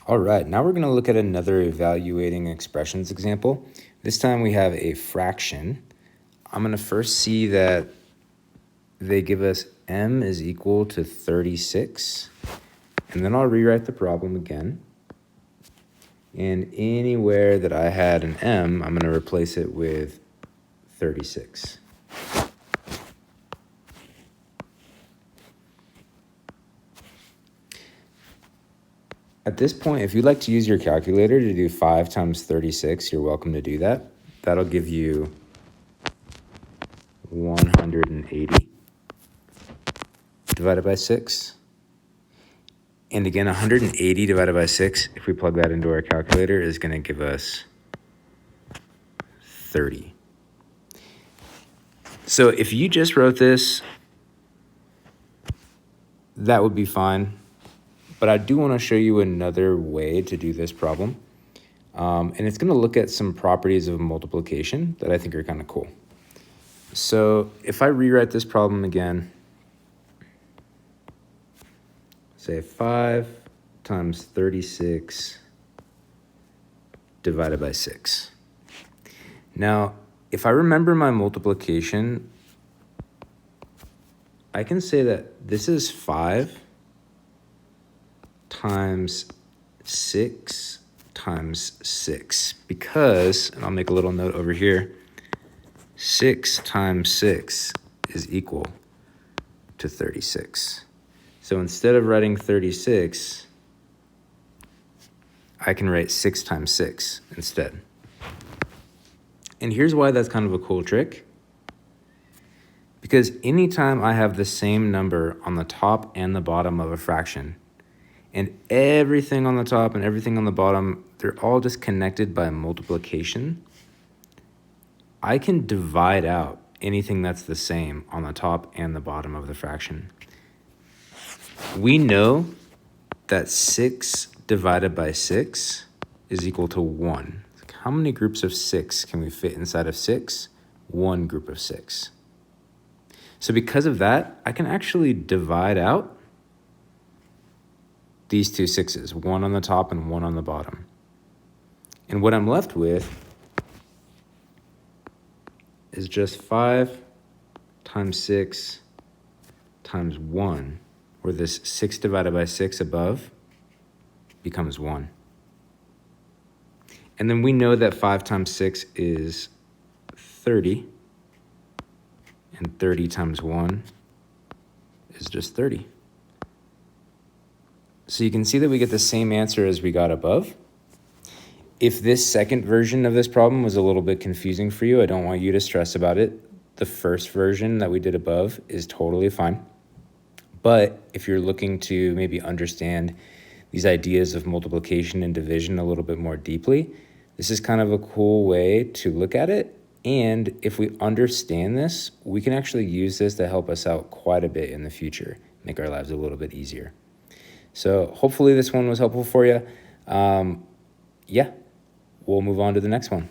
All right, now we're going to look at another evaluating expressions example. This time we have a fraction. I'm going to first see that they give us m is equal to 36, and then I'll rewrite the problem again. And anywhere that I had an m, I'm going to replace it with 36. At this point, if you'd like to use your calculator to do 5 times 36, you're welcome to do that. That'll give you 180 divided by 6. And again, 180 divided by 6, if we plug that into our calculator, is going to give us 30. So if you just wrote this, that would be fine. But I do want to show you another way to do this problem. And it's going to look at some properties of multiplication that I think are kind of cool. So if I rewrite this problem again, say 5 times 36 divided by 6. Now, if I remember my multiplication, I can say that this is 5 times 6 times 6, because, and I'll make a little note over here, 6 times 6 is equal to 36. So instead of writing 36, I can write 6 times 6 instead. And here's why that's kind of a cool trick. Because anytime I have the same number on the top and the bottom of a fraction, and everything on the top and everything on the bottom, they're all just connected by multiplication, I can divide out anything that's the same on the top and the bottom of the fraction. We know that 6 divided by 6 is equal to 1. How many groups of 6 can we fit inside of 6? 1 group of 6. So because of that, I can actually divide out these two 6s, one on the top and one on the bottom. And what I'm left with is just 5 times 6 times 1, where this 6 divided by 6 above becomes 1. And then we know that 5 times 6 is 30, and 30 times 1 is just 30. So you can see that we get the same answer as we got above. If this second version of this problem was a little bit confusing for you, I don't want you to stress about it. The first version that we did above is totally fine. But if you're looking to maybe understand these ideas of multiplication and division a little bit more deeply, this is kind of a cool way to look at it. And if we understand this, we can actually use this to help us out quite a bit in the future, make our lives a little bit easier. So hopefully this one was helpful for you. Yeah, we'll move on to the next one.